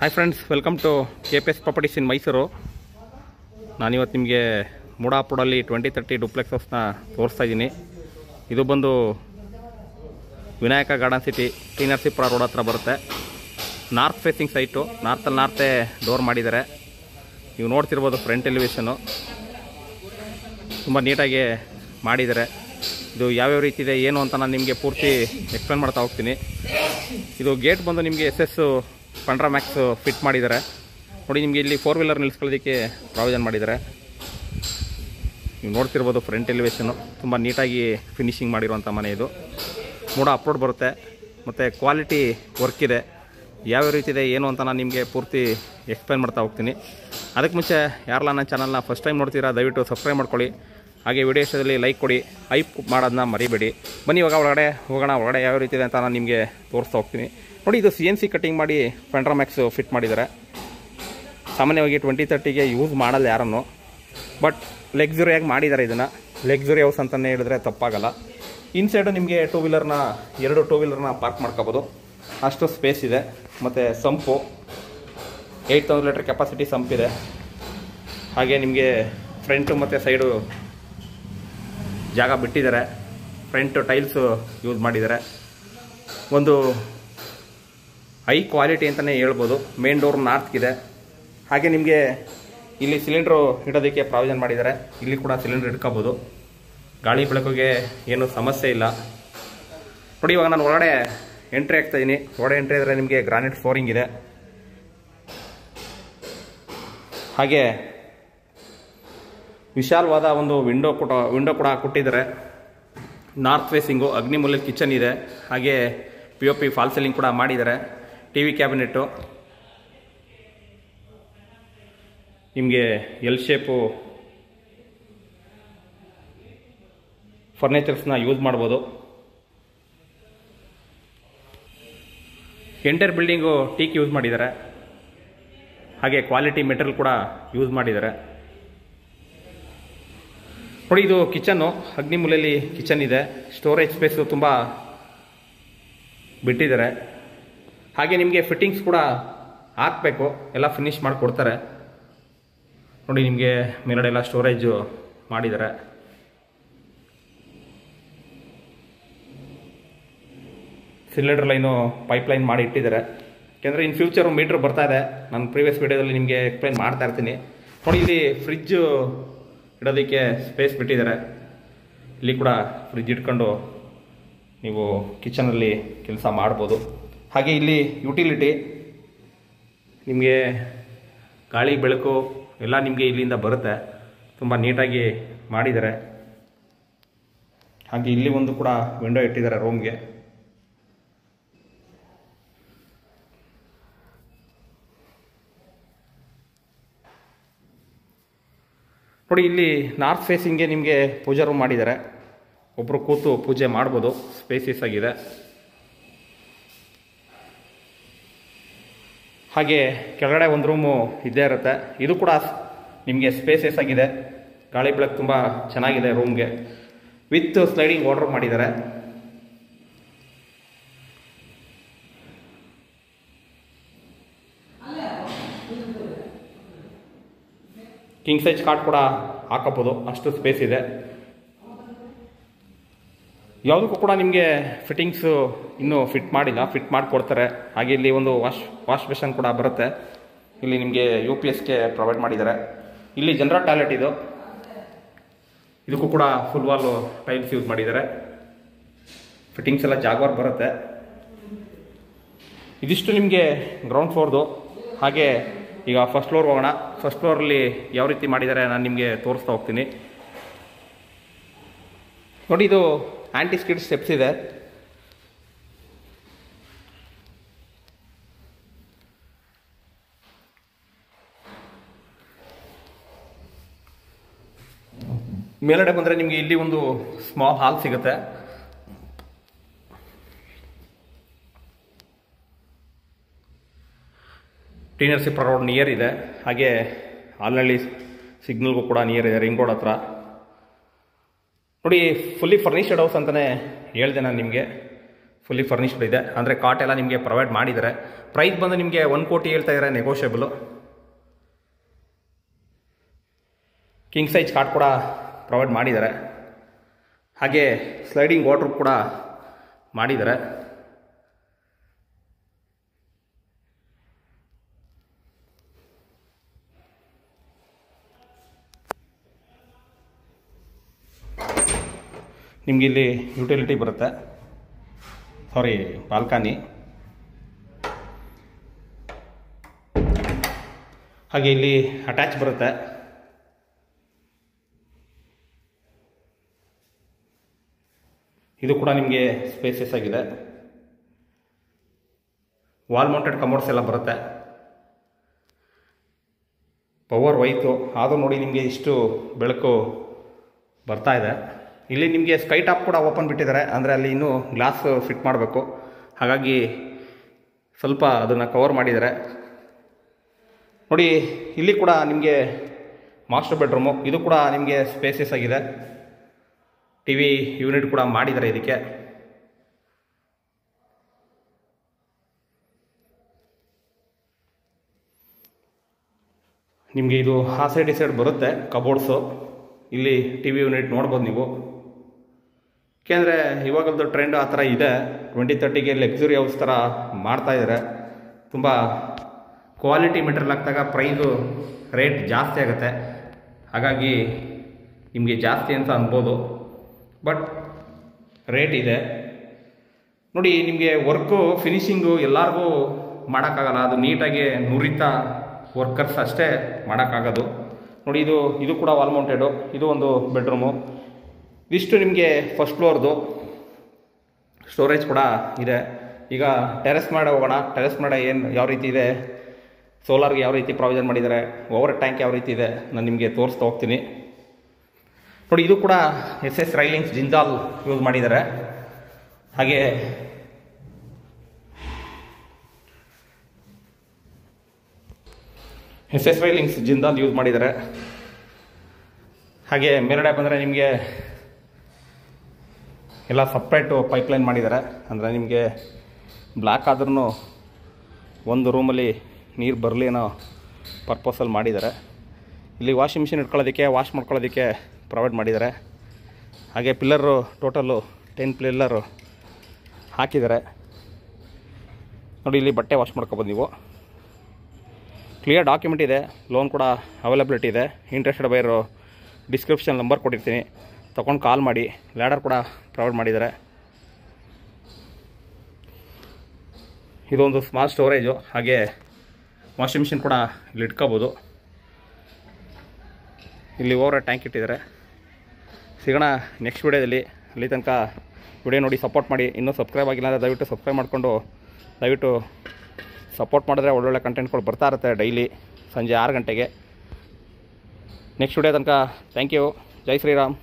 Hi friends, welcome to KPS properties in Mysuru. ನಾನಿವತ್ತು ನಿಮಗೆ ಮೂಡಾಪುರಲ್ಲಿ 2030 duplex ಹೌಸ್ನ ತೋರಿಸ್ತಾ ಇದ್ದೀನಿ. ಇದು ಬಂದು Vinayaka garden city, T Narasipura road ಹತ್ರ ಬರುತ್ತೆ. ನಾರ್ತ್ ಫೇಸಿಂಗ್ ಸೈಟು, ನಾರ್ತೆ ಡೋರ್ ಮಾಡಿದ್ದಾರೆ. ನೀವು ನೋಡ್ತಿರ್ಬೋದು ಫ್ರಂಟ್ ಎಲಿವೇಷನು ತುಂಬ ನೀಟಾಗಿ ಮಾಡಿದ್ದಾರೆ. ಇದು ಯಾವ್ಯಾವ ರೀತಿ ಇದೆ ಏನು ಅಂತ ನಾನು ನಿಮಗೆ ಪೂರ್ತಿ ಎಕ್ಸ್ಪ್ಲೇನ್ ಮಾಡ್ತಾ ಹೋಗ್ತೀನಿ. ಇದು ಗೇಟ್ ಬಂದು ನಿಮಗೆ SS ಪಂಡ್ರಾ ಮ್ಯಾಕ್ಸ್ ಫಿಟ್ ಮಾಡಿದ್ದಾರೆ. ನೋಡಿ, ನಿಮಗೆ ಇಲ್ಲಿ 4 ವೀಲರ್ ನಿಲ್ಲಿಸ್ಕೊಳ್ಳೋದಕ್ಕೆ ಪ್ರಾವಿಷನ್ ಮಾಡಿದ್ದಾರೆ. ನೀವು ನೋಡ್ತಿರ್ಬೋದು ಫ್ರಂಟ್ ಎಲಿವೇಷನು ತುಂಬ ನೀಟಾಗಿ ಫಿನಿಶಿಂಗ್ ಮಾಡಿರುವಂಥ ಮನೆ. ಇದು ಮೂಡ ಅಪ್ರೋಡ್ ಬರುತ್ತೆ ಮತ್ತು ಕ್ವಾಲಿಟಿ ವರ್ಕ್ ಇದೆ. ಯಾವ್ಯಾವ ರೀತಿ ಇದೆ ಏನು ಅಂತ ನಾನು ನಿಮಗೆ ಪೂರ್ತಿ ಎಕ್ಸ್ಪ್ಲೇನ್ ಮಾಡ್ತಾ ಹೋಗ್ತೀನಿ. ಅದಕ್ಕೆ ಮುಂಚೆ ಯಾರೆಲ್ಲ ನನ್ನ ಚಾನಲ್ನ ಫಸ್ಟ್ ಟೈಮ್ ನೋಡ್ತೀರಾ ದಯವಿಟ್ಟು ಸಬ್ಸ್ಕ್ರೈಬ್ ಮಾಡ್ಕೊಳ್ಳಿ. ಹಾಗೆ ವಿಡಿಯೋ ಇಷ್ಟದಲ್ಲಿ ಲೈಕ್ ಕೊಡಿ, ಹೈಪ್ ಮಾಡೋದನ್ನ ಮರಿಬೇಡಿ. ಬನ್ನಿ ಇವಾಗ ಒಳಗಡೆ ಹೋಗೋಣ. ಒಳಗಡೆ ಯಾವ ರೀತಿ ಇದೆ ಅಂತ ನಾನು ನಿಮಗೆ ತೋರಿಸ್ತಾ ಹೋಗ್ತೀನಿ. ನೋಡಿ, ಇದು CNC ಕಟ್ಟಿಂಗ್ ಮಾಡಿ ಪಂಡ್ರಾ ಮ್ಯಾಕ್ಸ್ ಫಿಟ್ ಮಾಡಿದ್ದಾರೆ. ಸಾಮಾನ್ಯವಾಗಿ 2030ಗೆ ಯೂಸ್ ಮಾಡಲ್ಲ ಯಾರನ್ನು, ಬಟ್ ಲಕ್ಸುರಿಯಾಗಿ ಮಾಡಿದ್ದಾರೆ. ಇದನ್ನು ಲಕ್ಸುರಿ ಹೌಸ್ ಅಂತಲೇ ಹೇಳಿದ್ರೆ ತಪ್ಪಾಗಲ್ಲ. ಇನ್ಸೈಡು ನಿಮಗೆ 2 ವೀಲರ್ನ ಪಾರ್ಕ್ ಮಾಡ್ಕೋಬೋದು, ಅಷ್ಟು ಸ್ಪೇಸ್ ಇದೆ. ಮತ್ತು ಸಂಪು 8000 ಲೀಟರ್ ಕೆಪಾಸಿಟಿ ಸಂಪಿದೆ. ಹಾಗೆ ನಿಮಗೆ ಫ್ರಂಟು ಮತ್ತು ಸೈಡು ಜಾಗ ಬಿಟ್ಟಿದ್ದಾರೆ. ಫ್ರಂಟ್ ಟೈಲ್ಸು ಯೂಸ್ ಮಾಡಿದ್ದಾರೆ. ಒಂದು ಹೈ ಕ್ವಾಲಿಟಿ ಅಂತಲೇ ಹೇಳ್ಬೋದು. ಮೇನ್ ಡೋರ್ ನಾರ್ತ್ಗಿದೆ. ಹಾಗೆ ನಿಮಗೆ ಇಲ್ಲಿ ಸಿಲಿಂಡ್ರು ಇಡೋದಕ್ಕೆ ಪ್ರಾವಿಷನ್ ಮಾಡಿದ್ದಾರೆ. ಇಲ್ಲಿ ಕೂಡ ಸಿಲಿಂಡ್ರ್ ಇಟ್ಕೋಬೋದು. ಗಾಳಿ ಬೆಳಕಿಗೆ ಏನು ಸಮಸ್ಯೆ ಇಲ್ಲ. ನೋಡಿ, ಇವಾಗ ನಾನು ಒಳಗಡೆ ಎಂಟ್ರಿ ಆಗ್ತಾಯಿದ್ದೀನಿ. ಒಳಗಡೆ ಎಂಟ್ರಿ ಆದರೆ ನಿಮಗೆ ಗ್ರಾನೈಟ್ ಫ್ಲೋರಿಂಗ್ ಇದೆ. ಹಾಗೆ ವಿಶಾಲವಾದ ಒಂದು ವಿಂಡೋ ಕೂಡ ಕೊಟ್ಟಿದ್ದಾರೆ. ನಾರ್ತ್ ಫೇಸಿಂಗು, ಅಗ್ನಿಮೂಲೆ ಕಿಚನ್ ಇದೆ. ಹಾಗೆ POP ಫಾಲ್ ಸೀಲಿಂಗ್ ಕೂಡ ಮಾಡಿದ್ದಾರೆ. TV ಕ್ಯಾಬಿನೆಟ್ಟು ನಿಮಗೆ L ಶೇಪು ಫರ್ನಿಚರ್ಸ್ನ ಯೂಸ್ ಮಾಡ್ಬೋದು. ಎಂಟೈರ್ ಬಿಲ್ಡಿಂಗು ಟೀಕ್ ಯೂಸ್ ಮಾಡಿದ್ದಾರೆ. ಹಾಗೆ ಕ್ವಾಲಿಟಿ ಮೆಟೀರಿಯಲ್ ಕೂಡ ಯೂಸ್ ಮಾಡಿದ್ದಾರೆ. ನೋಡಿ, ಇದು ಕಿಚನ್ನು, ಅಗ್ನಿಮೂಲೆಯಲ್ಲಿ ಕಿಚನ್ ಇದೆ. ಸ್ಟೋರೇಜ್ ಸ್ಪೇಸು ತುಂಬ ಬಿಟ್ಟಿದ್ದಾರೆ. ಹಾಗೆ ನಿಮಗೆ ಫಿಟ್ಟಿಂಗ್ಸ್ ಕೂಡ ಹಾಕಬೇಕು, ಎಲ್ಲ ಫಿನಿಶ್ ಮಾಡಿ ಕೊಡ್ತಾರೆ. ನೋಡಿ, ನಿಮಗೆ ಮೇಲ್ಗಡೆ ಎಲ್ಲ ಸ್ಟೋರೇಜು ಮಾಡಿದ್ದಾರೆ. ಸಿಲಿಂಡರ್ ಲೈನು ಪೈಪ್ಲೈನ್ ಮಾಡಿ ಇಟ್ಟಿದ್ದಾರೆ. ಯಾಕೆಂದರೆ ಇನ್ ಫ್ಯೂಚರು ಮೀಟ್ರ್ ಬರ್ತಾ ಇದೆ. ನಾನು ಪ್ರೀವಿಯಸ್ ವೀಡಿಯೋದಲ್ಲಿ ನಿಮಗೆ ಎಕ್ಸ್ಪ್ಲೈನ್ ಮಾಡ್ತಾ ಇರ್ತೀನಿ. ನೋಡಿ, ಇಲ್ಲಿ ಫ್ರಿಜ್ಜು ಇಡೋದಕ್ಕೆ ಸ್ಪೇಸ್ ಬಿಟ್ಟಿದ್ದಾರೆ. ಇಲ್ಲಿ ಕೂಡ ಫ್ರಿಜ್ ಇಟ್ಕೊಂಡು ನೀವು ಕಿಚನಲ್ಲಿ ಕೆಲಸ ಮಾಡ್ಬೋದು. ಹಾಗೆ ಇಲ್ಲಿ ಯುಟಿಲಿಟಿ, ನಿಮಗೆ ಗಾಳಿ ಬೆಳಕು ಎಲ್ಲ ನಿಮಗೆ ಇಲ್ಲಿಂದ ಬರುತ್ತೆ. ತುಂಬ ನೀಟಾಗಿ ಮಾಡಿದ್ದಾರೆ. ಹಾಗೆ ಇಲ್ಲಿ ಒಂದು ಕೂಡ ವಿಂಡೋ ಇಟ್ಟಿದ್ದಾರೆ ರೂಮ್ಗೆ. ನೋಡಿ, ಇಲ್ಲಿ ನಾರ್ತ್ ಫೇಸಿಂಗ್ಗೆ ನಿಮಗೆ ಪೂಜಾ ರೂಮ್ ಮಾಡಿದ್ದಾರೆ. ಒಬ್ಬರು ಕೂತು ಪೂಜೆ ಮಾಡ್ಬೋದು, ಸ್ಪೇಸಿಯಸ್ ಆಗಿದೆ. ಹಾಗೆ ಕೆಳಗಡೆ ಒಂದು ರೂಮು ಇದ್ದೇ ಇರುತ್ತೆ. ಇದು ಕೂಡ ನಿಮಗೆ ಸ್ಪೇಸಿಯಸ್ ಆಗಿದೆ. ಗಾಳಿ ಬೆಳಕು ತುಂಬ ಚೆನ್ನಾಗಿದೆ ರೂಮ್ಗೆ. ವಿತ್ ಸ್ಲೈಡಿಂಗ್ ವಾರ್ಡ್ರೋಬ್ ಮಾಡಿದ್ದಾರೆ. ಕಿಂಗ್ ಸೈಜ್ ಕಾಟ್ ಕೂಡ ಹಾಕಬಹುದು, ಅಷ್ಟು ಸ್ಪೇಸ್ ಇದೆ. ಯಾವುದಕ್ಕೂ ಕೂಡ ನಿಮಗೆ ಫಿಟ್ಟಿಂಗ್ಸು ಇನ್ನೂ ಫಿಟ್ ಮಾಡಿಲ್ಲ, ಫಿಟ್ ಮಾಡಿಕೊಡ್ತಾರೆ. ಹಾಗೆ ಇಲ್ಲಿ ಒಂದು ವಾಶ್ ಬೇಷನ್ ಕೂಡ ಬರುತ್ತೆ. ಇಲ್ಲಿ ನಿಮಗೆ UPSಗೆ ಪ್ರೊವೈಡ್ ಮಾಡಿದ್ದಾರೆ. ಇಲ್ಲಿ ಜನರಲ್ ಟಾಯ್ಲೆಟ್ ಇದು. ಇದಕ್ಕೂ ಕೂಡ ಫುಲ್ ವಾಲ್ ಟೈಲ್ಸ್ ಯೂಸ್ ಮಾಡಿದ್ದಾರೆ. ಫಿಟ್ಟಿಂಗ್ಸ್ ಎಲ್ಲ ಜಾಗ್ವಾರ್ ಬರುತ್ತೆ. ಇದಿಷ್ಟು ನಿಮಗೆ ಗ್ರೌಂಡ್ ಫ್ಲೋರ್ದು. ಹಾಗೆ ಈಗ ಫಸ್ಟ್ ಫ್ಲೋರ್ ಹೋಗೋಣ. ಫಸ್ಟ್ ಫ್ಲೋರಲ್ಲಿ ಯಾವ ರೀತಿ ಮಾಡಿದ್ದಾರೆ ನಾನು ನಿಮಗೆ ತೋರಿಸ್ತಾ ಹೋಗ್ತೀನಿ. ನೋಡಿ, ಇದು ಆ್ಯಂಟಿ ಸ್ಕಿಡ್ ಸ್ಟೆಪ್ಸ್ ಇದೆ. ಮೇಲ್ಗಡೆ ಬಂದರೆ ನಿಮಗೆ ಇಲ್ಲಿ ಒಂದು ಸ್ಮಾಲ್ ಹಾಲ್ ಸಿಗುತ್ತೆ. ಟಿ ನರಸೀಪುರ ರೋಡ್ ನಿಯರ್ ಇದೆ. ಹಾಗೆ ಹಾಲ್ನಳ್ಳಿ ಸಿಗ್ನಲ್ಗೂ ಕೂಡ ನಿಯರ್ ಇದೆ, ರಿಂಗ್ ರೋಡ್ ಹತ್ರ. ನೋಡಿ, ಫುಲ್ಲಿ ಫರ್ನಿಷಡ್ ಹೌಸ್ ಅಂತಲೇ ಹೇಳಿದೆ ನಾನು ನಿಮಗೆ. ಫುಲ್ಲಿ ಫರ್ನಿಷ್ಡ್ ಇದೆ, ಅಂದರೆ ಕಾಟ್ ಎಲ್ಲ ನಿಮಗೆ ಪ್ರೊವೈಡ್ ಮಾಡಿದ್ದಾರೆ. ಪ್ರೈಸ್ ಬಂದು ನಿಮಗೆ 1 ಕೋಟಿ ಹೇಳ್ತಾ ಇದ್ದಾರೆ, ನೆಗೋಷಿಯಬಲು. ಕಿಂಗ್ ಸೈಜ್ ಕಾಟ್ ಕೂಡ ಪ್ರೊವೈಡ್ ಮಾಡಿದ್ದಾರೆ. ಹಾಗೆ ಸ್ಲೈಡಿಂಗ್ ವಾರ್ಡ್ರೋಬ್ ಕೂಡ ಮಾಡಿದ್ದಾರೆ. ನಿಮಗೆ ಇಲ್ಲಿ ಯುಟಿಲಿಟಿ ಬರುತ್ತೆ, ಬಾಲ್ಕನಿ. ಹಾಗೆ ಇಲ್ಲಿ ಅಟ್ಯಾಚ್ ಬರುತ್ತೆ. ಇದು ಕೂಡ ನಿಮಗೆ ಸ್ಪೇಸಿಯಸ್ ಆಗಿದೆ. ವಾಲ್ ಮೌಂಟೆಡ್ ಕಮೋಡ್ಸ್ ಎಲ್ಲ ಬರುತ್ತೆ. ಪವರ್ ವೈತು ಆದರೂ ನೋಡಿ ನಿಮಗೆ ಇಷ್ಟು ಬೆಳಕು ಬರ್ತಾ ಇದೆ. ಇಲ್ಲಿ ನಿಮಗೆ ಸ್ಕೈ ಟಾಪ್ ಕೂಡ ಓಪನ್ ಬಿಟ್ಟಿದ್ದಾರೆ, ಅಂದರೆ ಅಲ್ಲಿ ಇನ್ನೂ ಗ್ಲಾಸ್ ಫಿಟ್ ಮಾಡಬೇಕು. ಹಾಗಾಗಿ ಸ್ವಲ್ಪ ಅದನ್ನು ಕವರ್ ಮಾಡಿದ್ದಾರೆ. ನೋಡಿ ಇಲ್ಲಿ ಕೂಡ ನಿಮಗೆ ಮಾಸ್ಟರ್ ಬೆಡ್ರೂಮು. ಇದು ಕೂಡ ನಿಮಗೆ ಸ್ಪೇಸಿಯಸ್ ಆಗಿದೆ. ಟಿ ವಿ ಯೂನಿಟ್ ಕೂಡ ಮಾಡಿದ್ದಾರೆ ಇದಕ್ಕೆ. ನಿಮಗೆ ಇದು ಆ ಸೈಡ್ ಈ ಸೈಡ್ ಬರುತ್ತೆ ಕಬೋರ್ಡ್ಸು. ಇಲ್ಲಿ ಟಿ ವಿ ಯೂನಿಟ್ ನೋಡ್ಬೋದು ನೀವು. ಏಕೆಂದರೆ ಇವಾಗಲದು ಟ್ರೆಂಡ್ ಆ ಥರ ಇದೆ. 2030ಗೆ ಲಕ್ಸುರಿ ಹೌಸ್ ಥರ ಮಾಡ್ತಾಯಿದ್ದಾರೆ. ತುಂಬ ಕ್ವಾಲಿಟಿ ಮೆಟೀರಿಯಲ್ ಹಾಕಿದಾಗ ಪ್ರೈಸು ರೇಟ್ ಜಾಸ್ತಿ ಆಗುತ್ತೆ. ಹಾಗಾಗಿ ನಿಮಗೆ ಜಾಸ್ತಿ ಅಂತ ಅನ್ಬೋದು, ಬಟ್ ರೇಟ್ ಇದೆ. ನೋಡಿ ನಿಮಗೆ ವರ್ಕು ಫಿನಿಷಿಂಗು ಎಲ್ಲರಿಗೂ ಮಾಡೋಕ್ಕಾಗಲ್ಲ. ಅದು ನೀಟಾಗಿ ನುರಿತ ವರ್ಕರ್ಸ್ ಅಷ್ಟೇ ಮಾಡೋಕ್ಕಾಗೋದು. ನೋಡಿ ಇದು ಕೂಡ ವಾಲ್ ಮೌಂಟೆಡು. ಇದು ಒಂದು ಬೆಡ್ರೂಮು. ಇದಿಷ್ಟು ನಿಮಗೆ ಫಸ್ಟ್ ಫ್ಲೋರ್ದು. ಸ್ಟೋರೇಜ್ ಕೂಡ ಇದೆ. ಈಗ ಟೆರೆಸ್ ಮಾಡಿ ಹೋಗೋಣ. ಟೆರೆಸ್ ಮಾಡಿ ಯಾವ ರೀತಿ ಇದೆ, ಸೋಲಾರ್ಗೆ ಯಾವ ರೀತಿ ಪ್ರಾವಿಷನ್ ಮಾಡಿದ್ದಾರೆ, ಓವರ್ ಟ್ಯಾಂಕ್ ಯಾವ ರೀತಿ ಇದೆ, ನಾನು ನಿಮಗೆ ತೋರಿಸ್ತಾ ಹೋಗ್ತೀನಿ. ನೋಡಿ ಇದು ಕೂಡ SS ರೈಲಿಂಗ್ಸ್ ಜಿಂದಾಲ್ ಯೂಸ್ ಮಾಡಿದ್ದಾರೆ. ಹಾಗೆ SS ರೈಲಿಂಗ್ಸ್ ಜಿಂದಾಲ್ ಯೂಸ್ ಮಾಡಿದ್ದಾರೆ. ಹಾಗೆ ಮೇಲ್ಗಡೆ ಬಂದರೆ ನಿಮಗೆ ಎಲ್ಲ ಸಪ್ರೇಟು ಪೈಪ್ಲೈನ್ ಮಾಡಿದ್ದಾರೆ. ಅಂದರೆ ನಿಮಗೆ ಬ್ಲ್ಯಾಕ್ ಆದ್ರೂ ಒಂದು ರೂಮಲ್ಲಿ ನೀರು ಬರಲಿ ಅನ್ನೋ ಪರ್ಪಸಲ್ಲಿ ಮಾಡಿದ್ದಾರೆ. ಇಲ್ಲಿ ವಾಷಿಂಗ್ ಮಿಷಿನ್ ಇಟ್ಕೊಳ್ಳೋದಕ್ಕೆ, ವಾಶ್ ಮಾಡ್ಕೊಳ್ಳೋದಕ್ಕೆ ಪ್ರೊವೈಡ್ ಮಾಡಿದ್ದಾರೆ. ಹಾಗೆ ಪಿಲ್ಲರು ಟೋಟಲ್ಲು 10 ಪಿಲ್ಲರು ಹಾಕಿದ್ದಾರೆ. ನೋಡಿ ಇಲ್ಲಿ ಬಟ್ಟೆ ವಾಶ್ ಮಾಡ್ಕೊಬೋದು ನೀವು. ಕ್ಲಿಯರ್ ಡಾಕ್ಯುಮೆಂಟ್ ಇದೆ. ಲೋನ್ ಕೂಡ ಅವೈಲಬಿಲಿಟಿ ಇದೆ. ಇಂಟ್ರೆಸ್ಟೆಡ್ ಬೈಯರು ಡಿಸ್ಕ್ರಿಪ್ಷನ್ ನಂಬರ್ ಕೊಟ್ಟಿರ್ತೀನಿ, ತೊಗೊಂಡು ಕಾಲ್ ಮಾಡಿ. ಲ್ಯಾಡರ್ ಕೂಡ ಪ್ರೊವೈಡ್ ಮಾಡಿದ್ದಾರೆ. ಇದೊಂದು ಸ್ಮಾಲ್ ಸ್ಟೋರೇಜು. ಹಾಗೆ ವಾಷಿಂಗ್ ಮಿಷಿನ್ ಕೂಡ ಇಲ್ಲಿ ಇಟ್ಕೋಬೋದು. ಇಲ್ಲಿ ಓವರ್ ಟ್ಯಾಂಕ್ ಇಟ್ಟಿದ್ದಾರೆ. ಸಿಗೋಣ ನೆಕ್ಸ್ಟ್ ವಿಡಿಯೋದಲ್ಲಿ. ಅಲ್ಲಿ ತನಕ ವಿಡಿಯೋ ನೋಡಿ ಸಪೋರ್ಟ್ ಮಾಡಿ. ಇನ್ನೂ ಸಬ್ಸ್ಕ್ರೈಬ್ ಆಗಿಲ್ಲ ಅಂದರೆ ದಯವಿಟ್ಟು ಸಬ್ಸ್ಕ್ರೈಬ್ ಮಾಡಿಕೊಂಡು ದಯವಿಟ್ಟು ಸಪೋರ್ಟ್ ಮಾಡಿದ್ರೆ ಒಳ್ಳೊಳ್ಳೆ ಕಂಟೆಂಟ್ಗಳು ಬರ್ತಾ ಇರುತ್ತೆ ಡೈಲಿ ಸಂಜೆ 6 ಗಂಟೆಗೆ. ನೆಕ್ಸ್ಟ್ ವಿಡಿಯೋ ತನಕ ಥ್ಯಾಂಕ್ ಯು. ಜೈ ಶ್ರೀರಾಮ್.